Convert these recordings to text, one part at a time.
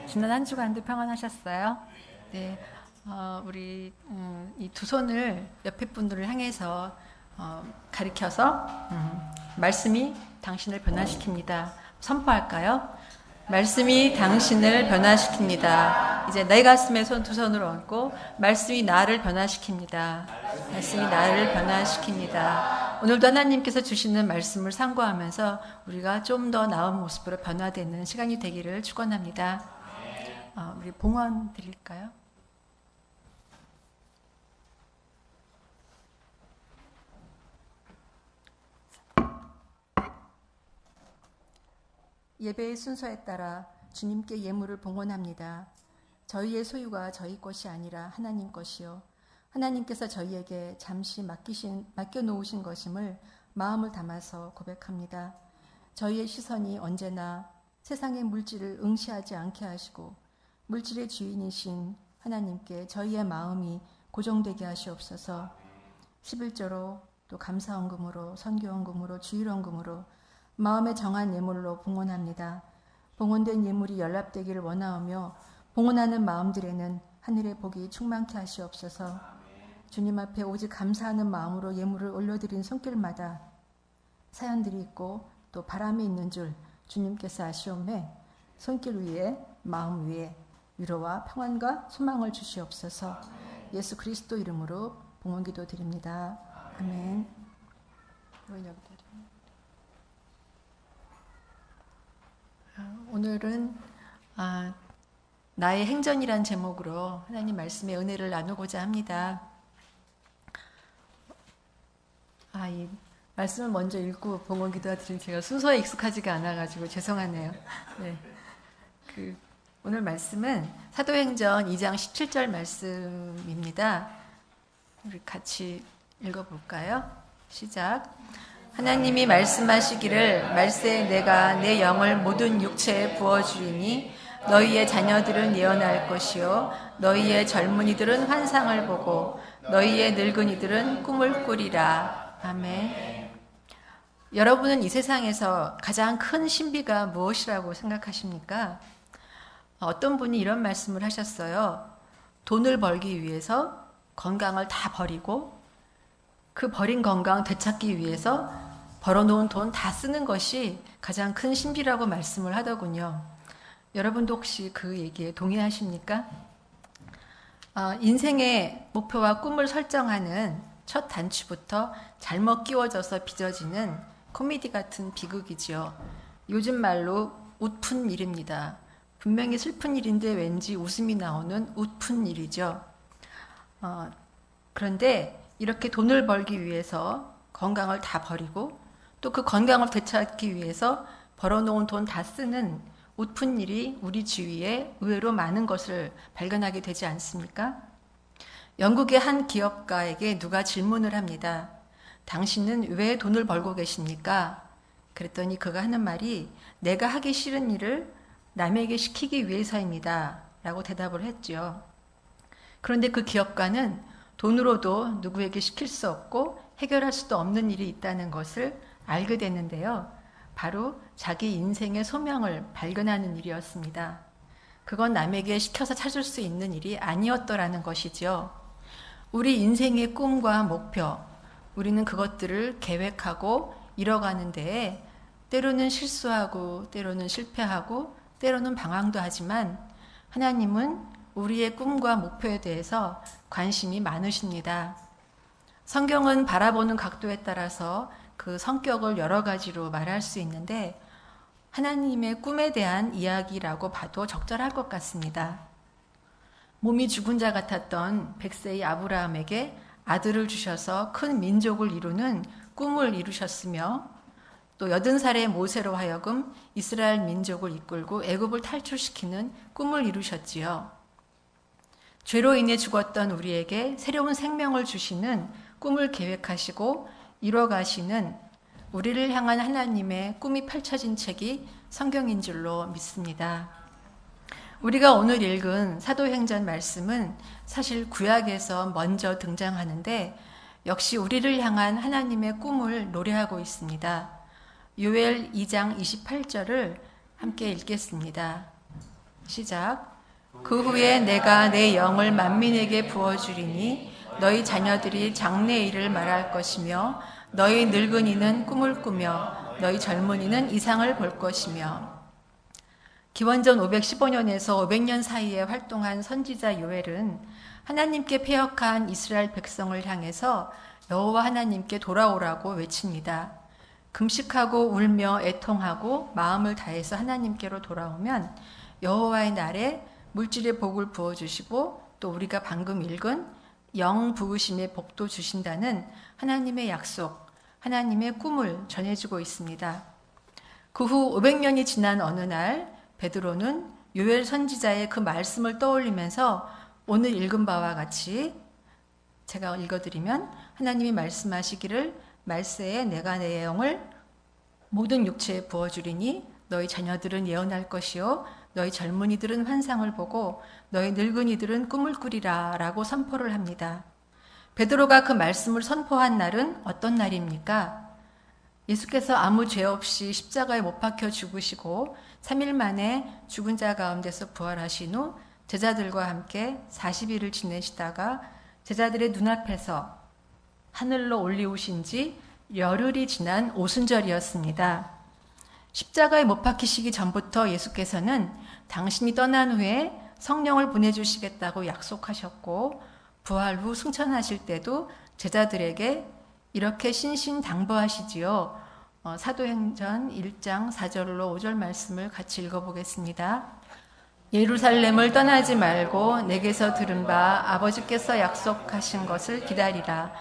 지난 한 주간도 평안하셨어요? 네, 우리 이 두 손을 옆에 분들을 향해서 가리켜서 말씀이 당신을 변화시킵니다. 선포할까요? 말씀이 당신을 변화시킵니다. 이제 내 가슴에 두 손을 얹고 말씀이 나를 변화시킵니다. 말씀이 나를 변화시킵니다. 오늘도 하나님께서 주시는 말씀을 상고하면서 우리가 좀 더 나은 모습으로 변화되는 시간이 되기를 축원합니다. 우리 봉헌 드릴까요? 예배의 순서에 따라 주님께 예물을 봉헌합니다. 저희의 소유가 저희 것이 아니라 하나님 것이요 하나님께서 저희에게 잠시 맡겨놓으신 것임을 마음을 담아서 고백합니다. 저희의 시선이 언제나 세상의 물질을 응시하지 않게 하시고 물질의 주인이신 하나님께 저희의 마음이 고정되게 하시옵소서. 11조로 또 감사헌금으로 선교헌금으로 주일헌금으로 마음에 정한 예물로 봉헌합니다. 봉헌된 예물이 연락되기를 원하오며 봉헌하는 마음들에는 하늘의 복이 충만케 하시옵소서. 주님 앞에 오직 감사하는 마음으로 예물을 올려드린 손길마다 사연들이 있고 또 바람이 있는 줄 주님께서 아시오매 손길 위에 마음 위에 위로와 평안과 소망을 주시옵소서. 예수 그리스도 이름으로 봉헌기도 드립니다. 아멘. 오늘은 나의 행전이란 제목으로 하나님 말씀의 은혜를 나누고자 합니다. 이 말씀을 먼저 읽고 봉헌기도가 드린 제가 순서에 익숙하지가 않아가지고 죄송하네요. 네. 오늘 말씀은 사도행전 2장 17절 말씀입니다. 우리 같이 읽어볼까요? 시작. 하나님이 말씀하시기를 말세 내가 내 영을 모든 육체에 부어주리니 너희의 자녀들은 예언할 것이요 너희의 젊은이들은 환상을 보고 너희의 늙은이들은 꿈을 꾸리라. 아멘. 여러분은 이 세상에서 가장 큰 신비가 무엇이라고 생각하십니까? 어떤 분이 이런 말씀을 하셨어요. 돈을 벌기 위해서 건강을 다 버리고 그 버린 건강 되찾기 위해서 벌어놓은 돈 다 쓰는 것이 가장 큰 신비라고 말씀을 하더군요. 여러분도 혹시 그 얘기에 동의하십니까? 인생의 목표와 꿈을 설정하는 첫 단추부터 잘못 끼워져서 빚어지는 코미디 같은 비극이지요. 요즘 말로 웃픈 일입니다. 분명히 슬픈 일인데 왠지 웃음이 나오는 웃픈 일이죠. 그런데 이렇게 돈을 벌기 위해서 건강을 다 버리고 또 그 건강을 되찾기 위해서 벌어놓은 돈 다 쓰는 웃픈 일이 우리 주위에 의외로 많은 것을 발견하게 되지 않습니까? 영국의 한 기업가에게 누가 질문을 합니다. 당신은 왜 돈을 벌고 계십니까? 그랬더니 그가 하는 말이 내가 하기 싫은 일을 남에게 시키기 위해서입니다. 라고 대답을 했죠. 그런데 그 기업가는 돈으로도 누구에게 시킬 수 없고 해결할 수도 없는 일이 있다는 것을 알게 됐는데요. 바로 자기 인생의 소명을 발견하는 일이었습니다. 그건 남에게 시켜서 찾을 수 있는 일이 아니었더라는 것이죠. 우리 인생의 꿈과 목표, 우리는 그것들을 계획하고 이뤄가는 데에 때로는 실수하고 때로는 실패하고 때로는 방황도 하지만 하나님은 우리의 꿈과 목표에 대해서 관심이 많으십니다. 성경은 바라보는 각도에 따라서 그 성격을 여러 가지로 말할 수 있는데 하나님의 꿈에 대한 이야기라고 봐도 적절할 것 같습니다. 몸이 죽은 자 같았던 100세의 아브라함에게 아들을 주셔서 큰 민족을 이루는 꿈을 이루셨으며 또 80살의 모세로 하여금 이스라엘 민족을 이끌고 애굽을 탈출시키는 꿈을 이루셨지요. 죄로 인해 죽었던 우리에게 새로운 생명을 주시는 꿈을 계획하시고 이뤄가시는 우리를 향한 하나님의 꿈이 펼쳐진 책이 성경인 줄로 믿습니다. 우리가 오늘 읽은 사도행전 말씀은 사실 구약에서 먼저 등장하는데 역시 우리를 향한 하나님의 꿈을 노래하고 있습니다. 요엘 2장 28절을 함께 읽겠습니다. 시작. 그 후에 내가 내 영을 만민에게 부어주리니 너희 자녀들이 장래일을 말할 것이며 너희 늙은이는 꿈을 꾸며 너희 젊은이는 이상을 볼 것이며. 기원전 515년에서 500년 사이에 활동한 선지자 요엘은 하나님께 패역한 이스라엘 백성을 향해서 여호와 하나님께 돌아오라고 외칩니다. 금식하고 울며 애통하고 마음을 다해서 하나님께로 돌아오면 여호와의 날에 물질의 복을 부어주시고 또 우리가 방금 읽은 영 부으심의 복도 주신다는 하나님의 약속, 하나님의 꿈을 전해주고 있습니다. 그 후 500년이 지난 어느 날 베드로는 요엘 선지자의 그 말씀을 떠올리면서 오늘 읽은 바와 같이 제가 읽어드리면 하나님이 말씀하시기를 말세에 내가 내 영을 모든 육체에 부어주리니 너희 자녀들은 예언할 것이요 너희 젊은이들은 환상을 보고 너희 늙은이들은 꿈을 꾸리라 라고 선포를 합니다. 베드로가 그 말씀을 선포한 날은 어떤 날입니까? 예수께서 아무 죄 없이 십자가에 못 박혀 죽으시고 3일 만에 죽은 자 가운데서 부활하신 후 제자들과 함께 40일을 지내시다가 제자들의 눈앞에서 하늘로 올리우신 지 열흘이 지난 오순절이었습니다. 십자가에 못 박히시기 전부터 예수께서는 당신이 떠난 후에 성령을 보내주시겠다고 약속하셨고 부활 후 승천하실 때도 제자들에게 이렇게 신신당부하시지요. 사도행전 1장 4절로 5절 말씀을 같이 읽어보겠습니다. 예루살렘을 떠나지 말고 내게서 들은 바 아버지께서 약속하신 것을 기다리라.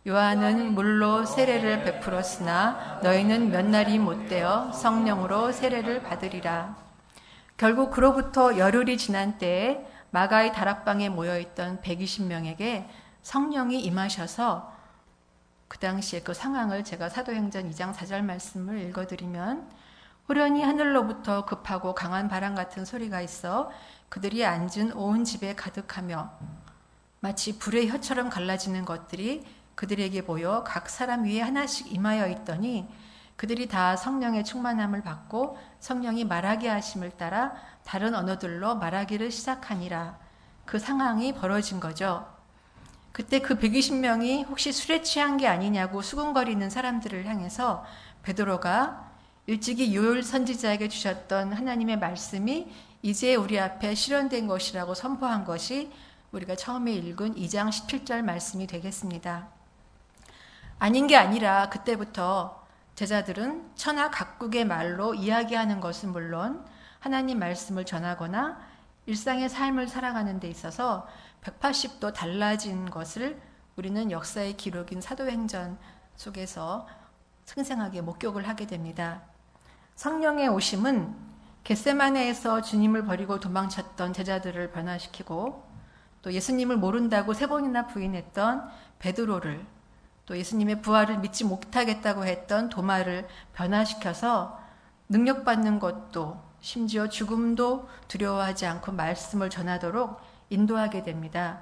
요한은 물로 세례를 베풀었으나 너희는 몇 날이 못되어 성령으로 세례를 받으리라. 결국 그로부터 열흘이 지난 때에 마가의 다락방에 모여있던 120명에게 성령이 임하셔서 그 당시에 그 상황을 제가 사도행전 2장 4절 말씀을 읽어드리면 호련히 하늘로부터 급하고 강한 바람 같은 소리가 있어 그들이 앉은 온 집에 가득하며 마치 불의 혀처럼 갈라지는 것들이 그들에게 보여 각 사람 위에 하나씩 임하여 있더니 그들이 다 성령의 충만함을 받고 성령이 말하게 하심을 따라 다른 언어들로 말하기를 시작하니라. 그 상황이 벌어진 거죠. 그때 그 120명이 혹시 술에 취한 게 아니냐고 수군거리는 사람들을 향해서 베드로가 일찍이 요엘 선지자에게 주셨던 하나님의 말씀이 이제 우리 앞에 실현된 것이라고 선포한 것이 우리가 처음에 읽은 2장 17절 말씀이 되겠습니다. 아닌 게 아니라 그때부터 제자들은 천하 각국의 말로 이야기하는 것은 물론 하나님 말씀을 전하거나 일상의 삶을 살아가는 데 있어서 180도 달라진 것을 우리는 역사의 기록인 사도행전 속에서 생생하게 목격을 하게 됩니다. 성령의 오심은 겟세마네에서 주님을 버리고 도망쳤던 제자들을 변화시키고 또 예수님을 모른다고 3번이나 부인했던 베드로를 또 예수님의 부활을 믿지 못하겠다고 했던 도마를 변화시켜서 능력받는 것도 심지어 죽음도 두려워하지 않고 말씀을 전하도록 인도하게 됩니다.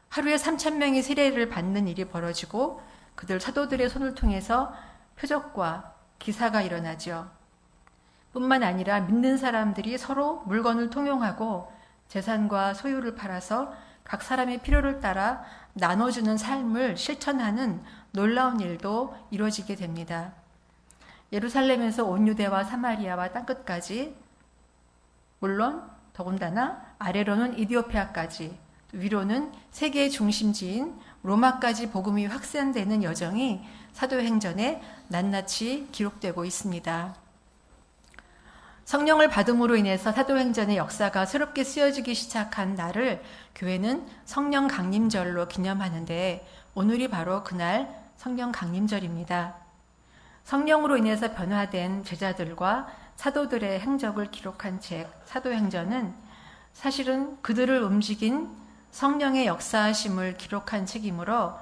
하루에 3,000명이 세례를 받는 일이 벌어지고 그들 사도들의 손을 통해서 표적과 기사가 일어나죠. 뿐만 아니라 믿는 사람들이 서로 물건을 통용하고 재산과 소유를 팔아서 각 사람의 필요를 따라 나눠주는 삶을 실천하는 놀라운 일도 이루어지게 됩니다. 예루살렘에서 온 유대와 사마리아와 땅끝까지, 물론 더군다나 아래로는 이디오피아까지, 위로는 세계의 중심지인 로마까지 복음이 확산되는 여정이 사도행전에 낱낱이 기록되고 있습니다. 성령을 받음으로 인해서 사도행전의 역사가 새롭게 쓰여지기 시작한 날을 교회는 성령 강림절로 기념하는데 오늘이 바로 그날 성령 강림절입니다. 성령으로 인해서 변화된 제자들과 사도들의 행적을 기록한 책 사도행전은 사실은 그들을 움직인 성령의 역사하심을 기록한 책이므로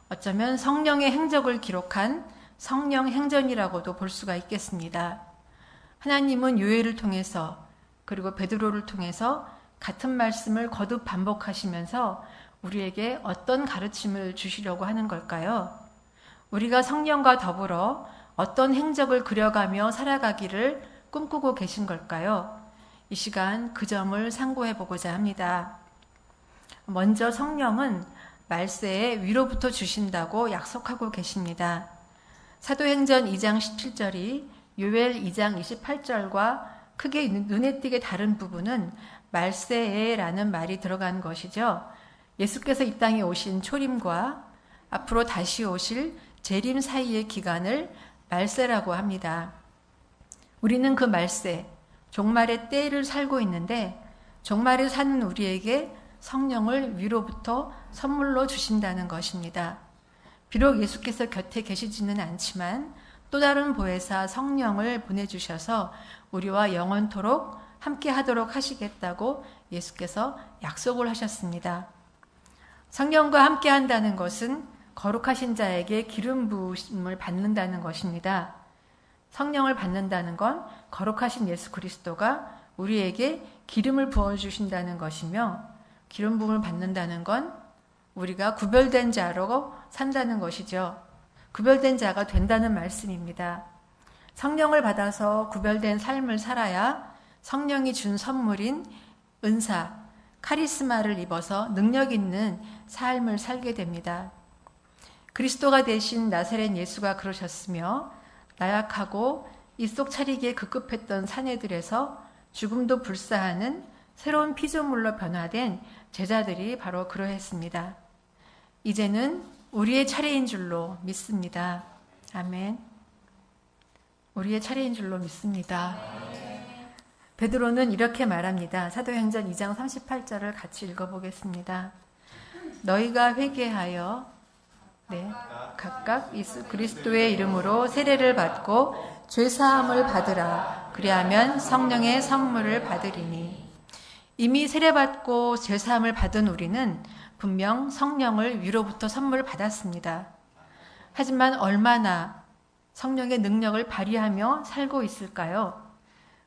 어쩌면 성령의 행적을 기록한 성령 행전이라고도 볼 수가 있겠습니다. 하나님은 요엘을 통해서 그리고 베드로를 통해서 같은 말씀을 거듭 반복하시면서 우리에게 어떤 가르침을 주시려고 하는 걸까요? 우리가 성령과 더불어 어떤 행적을 그려가며 살아가기를 꿈꾸고 계신 걸까요? 이 시간 그 점을 상고해 보고자 합니다. 먼저 성령은 말세에 위로부터 주신다고 약속하고 계십니다. 사도행전 2장 17절이 요엘 2장 28절과 크게 눈에 띄게 다른 부분은 말세에라는 말이 들어간 것이죠. 예수께서 이 땅에 오신 초림과 앞으로 다시 오실 재림 사이의 기간을 말세라고 합니다. 우리는 그 말세, 종말의 때를 살고 있는데 종말을 사는 우리에게 성령을 위로부터 선물로 주신다는 것입니다. 비록 예수께서 곁에 계시지는 않지만 또 다른 보혜사 성령을 보내주셔서 우리와 영원토록 함께 하도록 하시겠다고 예수께서 약속을 하셨습니다. 성령과 함께 한다는 것은 거룩하신 자에게 기름 부으심을 받는다는 것입니다. 성령을 받는다는 건 거룩하신 예수 그리스도가 우리에게 기름을 부어주신다는 것이며, 기름 부음을 받는다는 건 우리가 구별된 자로 산다는 것이죠. 구별된 자가 된다는 말씀입니다. 성령을 받아서 구별된 삶을 살아야 성령이 준 선물인 은사, 카리스마를 입어서 능력 있는 삶을 살게 됩니다. 그리스도가 되신 나사렛 예수가 그러셨으며 나약하고 입속 차리기에 급급했던 사내들에서 죽음도 불사하는 새로운 피조물로 변화된 제자들이 바로 그러했습니다. 이제는 우리의 차례인 줄로 믿습니다. 아멘. 우리의 차례인 줄로 믿습니다. 베드로는 이렇게 말합니다. 사도행전 2장 38절을 같이 읽어보겠습니다. 너희가 회개하여 각각 예수 그리스도의 이름으로 세례를 받고 죄사함을 받으라. 그리하면 성령의 선물을 받으리니. 이미 세례받고 죄사함을 받은 우리는 분명 성령을 위로부터 선물 받았습니다. 하지만 얼마나 성령의 능력을 발휘하며 살고 있을까요?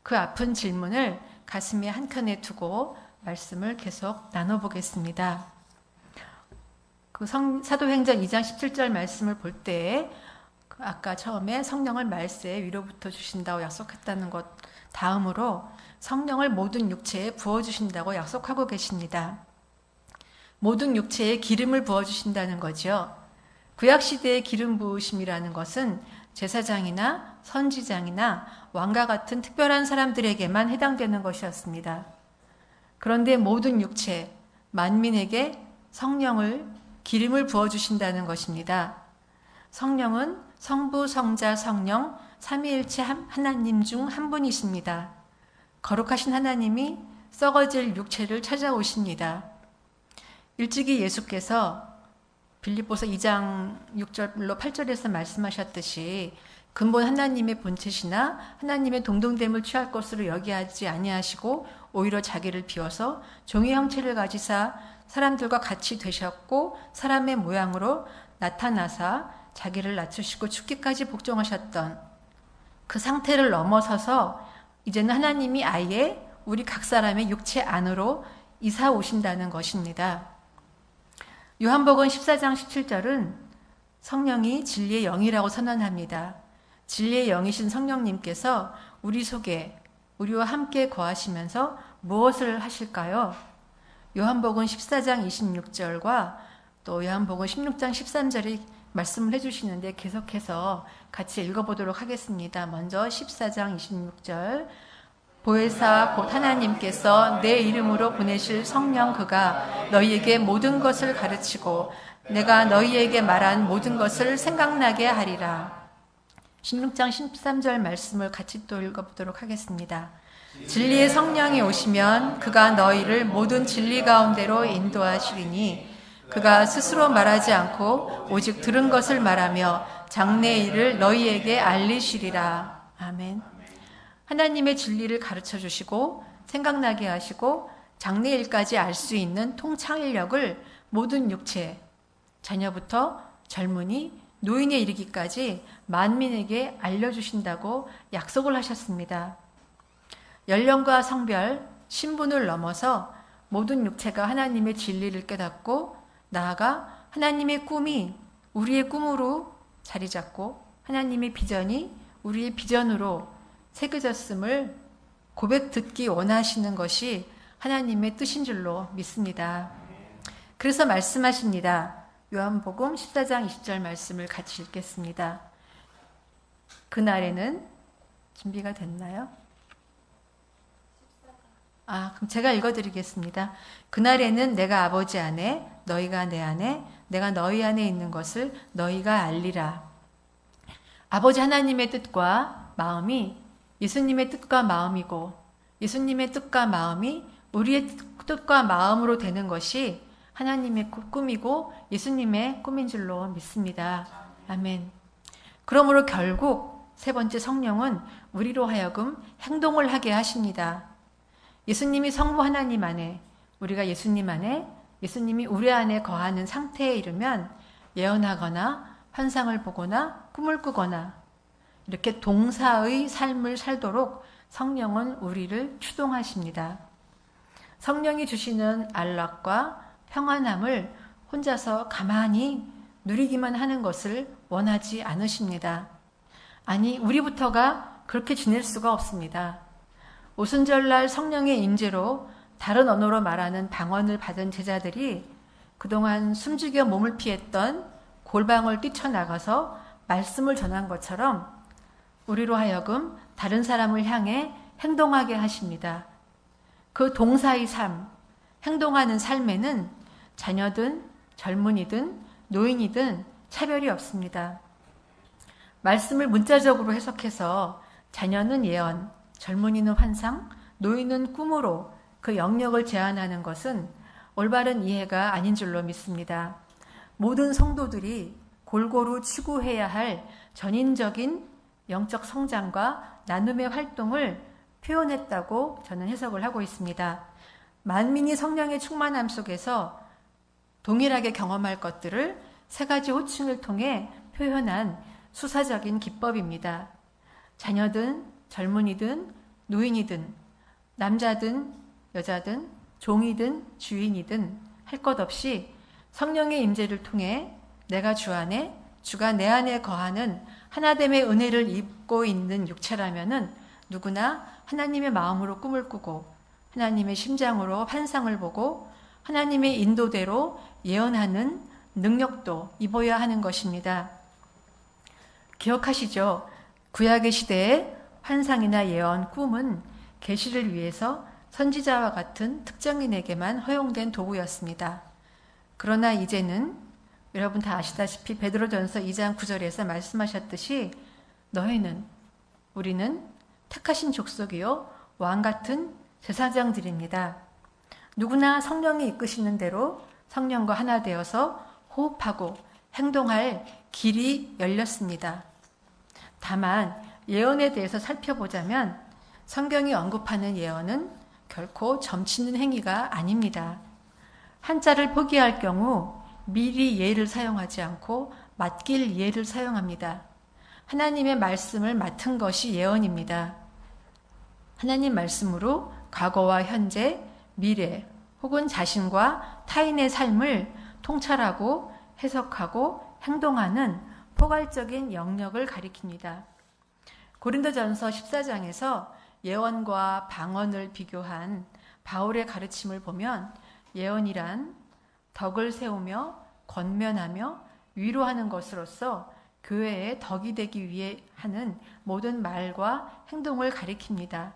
그 아픈 질문을 가슴에 한켠에 두고 말씀을 계속 나눠보겠습니다. 사도행전 2장 17절 말씀을 볼 때 아까 처음에 성령을 말세에 위로부터 주신다고 약속했다는 것 다음으로 성령을 모든 육체에 부어주신다고 약속하고 계십니다. 모든 육체에 기름을 부어주신다는 거죠. 구약시대의 기름 부으심이라는 것은 제사장이나 선지장이나 왕과 같은 특별한 사람들에게만 해당되는 것이었습니다. 그런데 모든 육체, 만민에게 성령을 기름을 부어주신다는 것입니다. 성령은 성부, 성자, 성령, 삼위일체 하나님 중 한 분이십니다. 거룩하신 하나님이 썩어질 육체를 찾아오십니다. 일찍이 예수께서 빌립보서 2장 6절로 8절에서 말씀하셨듯이 근본 하나님의 본체시나 하나님의 동등됨을 취할 것으로 여기하지 아니하시고 오히려 자기를 비워서 종의 형체를 가지사 사람들과 같이 되셨고 사람의 모양으로 나타나사 자기를 낮추시고 죽기까지 복종하셨던 그 상태를 넘어서서 이제는 하나님이 아예 우리 각 사람의 육체 안으로 이사 오신다는 것입니다. 요한복음 14장 17절은 성령이 진리의 영이라고 선언합니다. 진리의 영이신 성령님께서 우리 속에 우리와 함께 거하시면서 무엇을 하실까요? 요한복음 14장 26절과 또 요한복음 16장 13절이 말씀을 해주시는데 계속해서 같이 읽어보도록 하겠습니다. 먼저 14장 26절 보혜사 곧 하나님께서 내 이름으로 보내실 성령 그가 너희에게 모든 것을 가르치고 내가 너희에게 말한 모든 것을 생각나게 하리라. 16장 13절 말씀을 같이 또 읽어보도록 하겠습니다. 진리의 성령이 오시면 그가 너희를 모든 진리 가운데로 인도하시리니 그가 스스로 말하지 않고 오직 들은 것을 말하며 장래의 일을 너희에게 알리시리라. 아멘. 하나님의 진리를 가르쳐 주시고 생각나게 하시고 장래의 일까지 알 수 있는 통찰력을 모든 육체, 자녀부터 젊은이, 노인에 이르기까지 만민에게 알려주신다고 약속을 하셨습니다. 연령과 성별, 신분을 넘어서 모든 육체가 하나님의 진리를 깨닫고 나아가 하나님의 꿈이 우리의 꿈으로 자리 잡고 하나님의 비전이 우리의 비전으로 새겨졌음을 고백 듣기 원하시는 것이 하나님의 뜻인 줄로 믿습니다. 그래서 말씀하십니다. 요한복음 14장 20절 말씀을 같이 읽겠습니다. 그날에는 준비가 됐나요? 그럼 제가 읽어드리겠습니다. 그날에는 내가 아버지 안에, 너희가 내 안에, 내가 너희 안에 있는 것을 너희가 알리라. 아버지 하나님의 뜻과 마음이 예수님의 뜻과 마음이고, 예수님의 뜻과 마음이 우리의 뜻과 마음으로 되는 것이 하나님의 꿈이고 예수님의 꿈인 줄로 믿습니다. 아멘. 그러므로 결국 세 번째, 성령은 우리로 하여금 행동을 하게 하십니다. 예수님이 성부 하나님 안에, 우리가 예수님 안에, 예수님이 우리 안에 거하는 상태에 이르면 예언하거나 환상을 보거나 꿈을 꾸거나 이렇게 동사의 삶을 살도록 성령은 우리를 추동하십니다. 성령이 주시는 안락과 평안함을 혼자서 가만히 누리기만 하는 것을 원하지 않으십니다. 아니, 우리부터가 그렇게 지낼 수가 없습니다. 오순절날 성령의 임재로 다른 언어로 말하는 방언을 받은 제자들이 그동안 숨죽여 몸을 피했던 골방을 뛰쳐나가서 말씀을 전한 것처럼 우리로 하여금 다른 사람을 향해 행동하게 하십니다. 그 동사의 삶, 행동하는 삶에는 자녀든 젊은이든 노인이든 차별이 없습니다. 말씀을 문자적으로 해석해서 자녀는 예언, 젊은이는 환상, 노인은 꿈으로 그 영역을 제한하는 것은 올바른 이해가 아닌 줄로 믿습니다. 모든 성도들이 골고루 추구해야 할 전인적인 영적 성장과 나눔의 활동을 표현했다고 저는 해석을 하고 있습니다. 만민이 성령의 충만함 속에서 동일하게 경험할 것들을 세 가지 호칭을 통해 표현한 수사적인 기법입니다. 자녀든 젊은이든 노인이든 남자든 여자든 종이든 주인이든 할 것 없이 성령의 임재를 통해 내가 주 안에, 주가 내 안에 거하는 하나됨의 은혜를 입고 있는 육체라면은 누구나 하나님의 마음으로 꿈을 꾸고 하나님의 심장으로 환상을 보고 하나님의 인도대로 예언하는 능력도 입어야 하는 것입니다. 기억하시죠? 구약의 시대에 환상이나 예언, 꿈은 계시를 위해서 선지자와 같은 특정인에게만 허용된 도구였습니다. 그러나 이제는 여러분 다 아시다시피 베드로전서 2장 9절에서 말씀하셨듯이 너희는, 우리는 택하신 족속이요 왕 같은 제사장들입니다. 누구나 성령이 이끄시는 대로 성령과 하나 되어서 호흡하고 행동할 길이 열렸습니다. 다만 예언에 대해서 살펴보자면 성경이 언급하는 예언은 결코 점치는 행위가 아닙니다. 한자를 포기할 경우 미리 예를 사용하지 않고 맡길 예를 사용합니다. 하나님의 말씀을 맡은 것이 예언입니다. 하나님 말씀으로 과거와 현재, 미래 혹은 자신과 타인의 삶을 통찰하고 해석하고 행동하는 포괄적인 영역을 가리킵니다. 고린도전서 14장에서 예언과 방언을 비교한 바울의 가르침을 보면 예언이란 덕을 세우며 권면하며 위로하는 것으로서 교회의 덕이 되기 위해 하는 모든 말과 행동을 가리킵니다.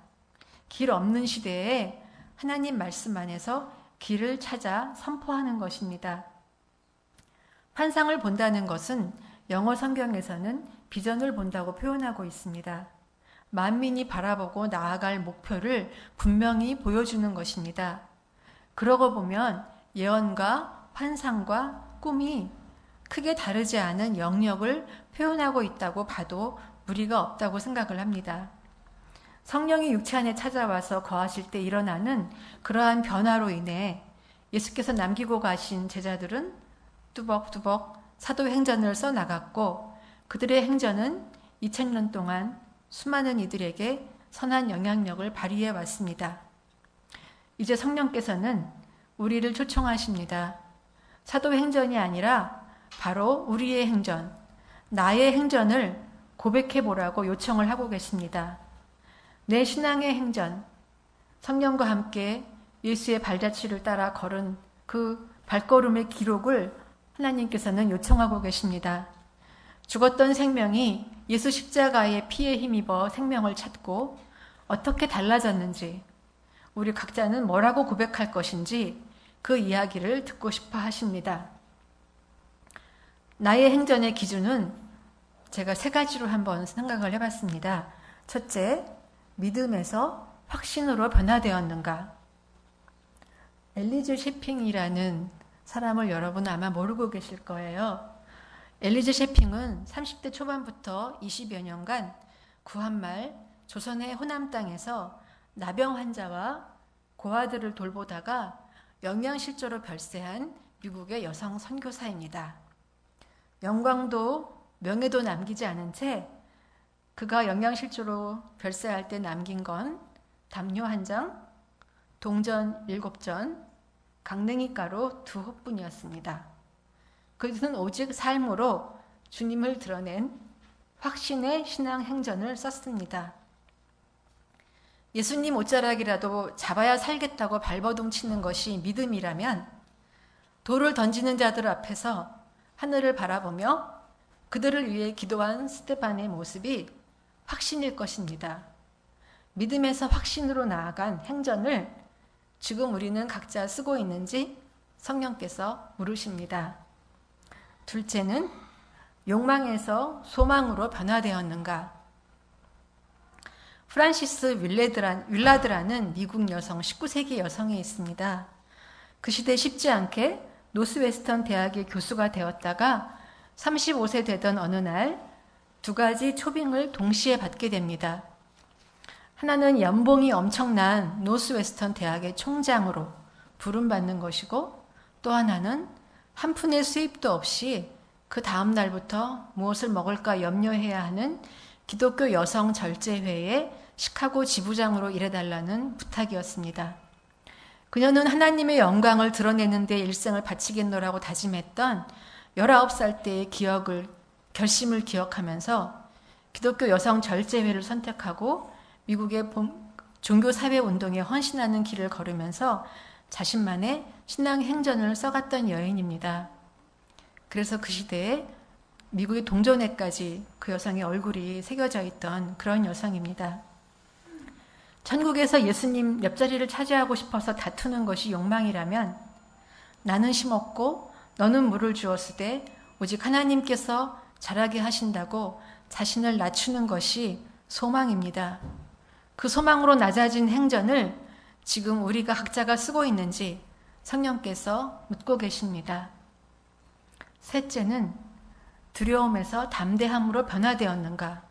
길 없는 시대에 하나님 말씀 안에서 길을 찾아 선포하는 것입니다. 환상을 본다는 것은 영어 성경에서는 비전을 본다고 표현하고 있습니다. 만민이 바라보고 나아갈 목표를 분명히 보여주는 것입니다. 그러고 보면 예언과 환상과 꿈이 크게 다르지 않은 영역을 표현하고 있다고 봐도 무리가 없다고 생각을 합니다. 성령이 육체 안에 찾아와서 거하실 때 일어나는 그러한 변화로 인해 예수께서 남기고 가신 제자들은 뚜벅뚜벅 사도행전을 써나갔고 그들의 행전은 2000년 동안 수많은 이들에게 선한 영향력을 발휘해 왔습니다. 이제 성령께서는 우리를 초청하십니다. 사도행전이 아니라 바로 우리의 행전, 나의 행전을 고백해 보라고 요청을 하고 계십니다. 내 신앙의 행전, 성령과 함께 예수의 발자취를 따라 걸은 그 발걸음의 기록을 하나님께서는 요청하고 계십니다. 죽었던 생명이 예수 십자가의 피에 힘입어 생명을 찾고 어떻게 달라졌는지, 우리 각자는 뭐라고 고백할 것인지 그 이야기를 듣고 싶어 하십니다. 나의 행전의 기준은 제가 3가지로 한번 생각을 해봤습니다. 첫째, 믿음에서 확신으로 변화되었는가? 엘리즈 셰핑이라는 사람을 여러분 아마 모르고 계실 거예요. 엘리즈 셰핑은 30대 초반부터 20여 년간 구한말 조선의 호남 땅에서 나병 환자와 고아들을 돌보다가 영양실조로 별세한 미국의 여성 선교사입니다. 영광도 명예도 남기지 않은 채 그가 영양실조로 별세할 때 남긴 건 담요 1장, 동전 7전, 강냉이 가루 2홉뿐이었습니다. 그것은 오직 삶으로 주님을 드러낸 확신의 신앙 행전을 썼습니다. 예수님 옷자락이라도 잡아야 살겠다고 발버둥 치는 것이 믿음이라면 돌을 던지는 자들 앞에서 하늘을 바라보며 그들을 위해 기도한 스데반의 모습이 확신일 것입니다. 믿음에서 확신으로 나아간 행전을 지금 우리는 각자 쓰고 있는지 성령께서 물으십니다. 둘째는 욕망에서 소망으로 변화되었는가? 프란시스 윌라드라는 미국 여성, 19세기 여성이 있습니다. 그 시대 쉽지 않게 노스웨스턴 대학의 교수가 되었다가 35세 되던 어느 날 2가지 초빙을 동시에 받게 됩니다. 하나는 연봉이 엄청난 노스웨스턴 대학의 총장으로 부름받는 것이고, 또 하나는 한 푼의 수입도 없이 그 다음 날부터 무엇을 먹을까 염려해야 하는 기독교 여성 절제회의 시카고 지부장으로 일해달라는 부탁이었습니다. 그녀는 하나님의 영광을 드러내는 데 일생을 바치겠노라고 다짐했던 19살 때의 결심을 기억하면서 기독교 여성 절제회를 선택하고 미국의 종교사회운동에 헌신하는 길을 걸으면서 자신만의 신앙 행전을 써갔던 여인입니다. 그래서 그 시대에 미국의 동전에까지 그 여성의 얼굴이 새겨져 있던 그런 여성입니다. 천국에서 예수님 옆자리를 차지하고 싶어서 다투는 것이 욕망이라면 나는 심었고 너는 물을 주었으되 오직 하나님께서 자라게 하신다고 자신을 낮추는 것이 소망입니다. 그 소망으로 낮아진 행전을 지금 우리가 각자가 쓰고 있는지 성령께서 묻고 계십니다. 셋째는 두려움에서 담대함으로 변화되었는가?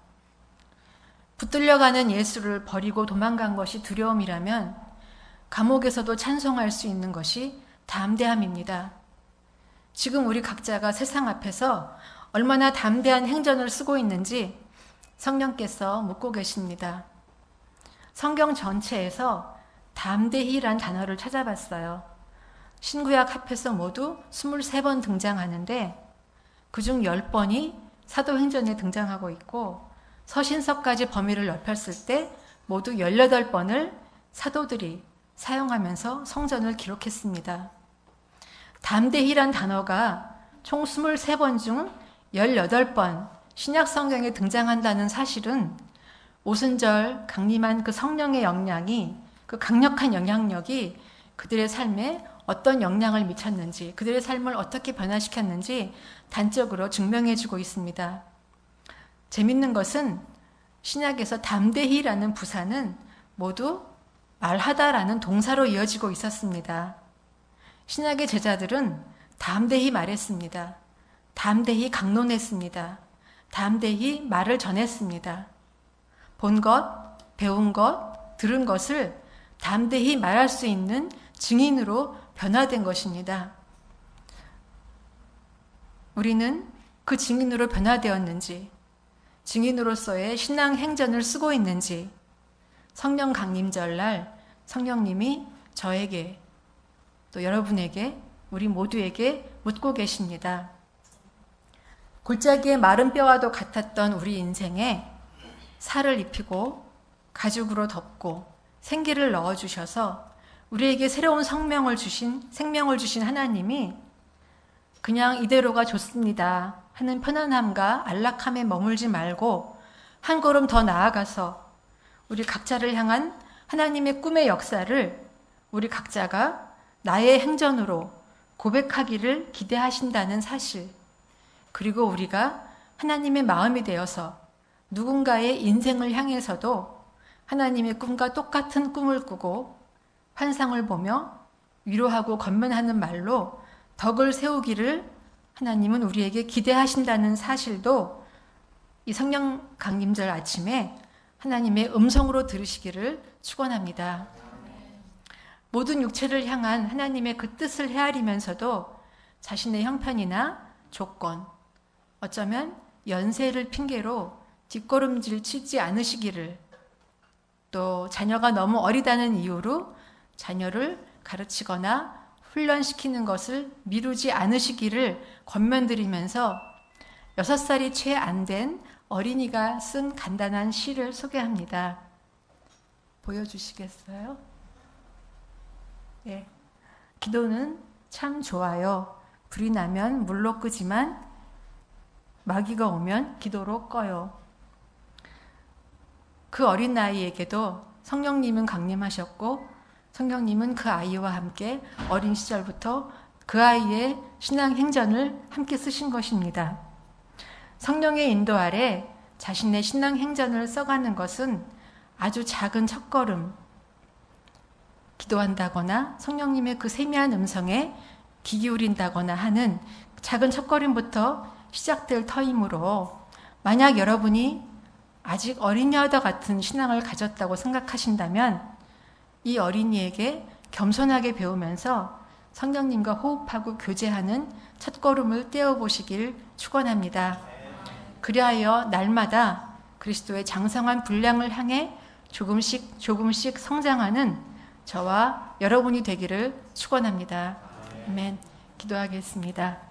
붙들려가는 예수를 버리고 도망간 것이 두려움이라면 감옥에서도 찬송할 수 있는 것이 담대함입니다. 지금 우리 각자가 세상 앞에서 얼마나 담대한 행전을 쓰고 있는지 성령께서 묻고 계십니다. 성경 전체에서 담대히란 단어를 찾아봤어요. 신구약 합해서 모두 23번 등장하는데 그중 10번이 사도행전에 등장하고 있고 서신서까지 범위를 넓혔을 때 모두 18번을 사도들이 사용하면서 성전을 기록했습니다. 담대히란 단어가 총 23번 중 18번 신약 성경에 등장한다는 사실은 오순절 강림한 그 성령의 영향이, 그 강력한 영향력이 그들의 삶에 어떤 영향을 미쳤는지, 그들의 삶을 어떻게 변화시켰는지 단적으로 증명해주고 있습니다. 재밌는 것은 신약에서 담대히라는 부사는 모두 말하다라는 동사로 이어지고 있었습니다. 신약의 제자들은 담대히 말했습니다. 담대히 강론했습니다. 담대히 말을 전했습니다. 본 것, 배운 것, 들은 것을 담대히 말할 수 있는 증인으로 변화된 것입니다. 우리는 그 증인으로 변화되었는지, 증인으로서의 신앙 행전을 쓰고 있는지 성령 강림절날 성령님이 저에게 또 여러분에게 우리 모두에게 묻고 계십니다. 골짜기의 마른 뼈와도 같았던 우리 인생에 살을 입히고 가죽으로 덮고 생기를 넣어주셔서 우리에게 새로운 생명을 주신 하나님이 그냥 이대로가 좋습니다 하는 편안함과 안락함에 머물지 말고 한 걸음 더 나아가서 우리 각자를 향한 하나님의 꿈의 역사를 우리 각자가 나의 행전으로 고백하기를 기대하신다는 사실, 그리고 우리가 하나님의 마음이 되어서 누군가의 인생을 향해서도 하나님의 꿈과 똑같은 꿈을 꾸고 환상을 보며 위로하고 권면하는 말로 덕을 세우기를 하나님은 우리에게 기대하신다는 사실도 이 성령 강림절 아침에 하나님의 음성으로 들으시기를 축원합니다. 모든 육체를 향한 하나님의 그 뜻을 헤아리면서도 자신의 형편이나 조건, 어쩌면 연세를 핑계로 뒷걸음질 치지 않으시기를, 또 자녀가 너무 어리다는 이유로 자녀를 가르치거나 훈련시키는 것을 미루지 않으시기를 권면드리면서 6살이 채 안 된 어린이가 쓴 간단한 시를 소개합니다. 보여주시겠어요? 네. 기도는 참 좋아요. 불이 나면 물로 끄지만 마귀가 오면 기도로 꺼요. 그 어린 나이에게도 성령님은 강림하셨고 성령님은 그 아이와 함께 어린 시절부터 그 아이의 신앙 행전을 함께 쓰신 것입니다. 성령의 인도 아래 자신의 신앙 행전을 써가는 것은 아주 작은 첫걸음, 기도한다거나 성령님의 그 세미한 음성에 귀 기울인다거나 하는 작은 첫걸음부터 시작될 터이므로, 만약 여러분이 아직 어린이와 같은 신앙을 가졌다고 생각하신다면 이 어린이에게 겸손하게 배우면서 성령님과 호흡하고 교제하는 첫걸음을 떼어보시길 축원합니다. 그리하여 날마다 그리스도의 장성한 분량을 향해 조금씩 성장하는 저와 여러분이 되기를 축원합니다. 아멘. 기도하겠습니다.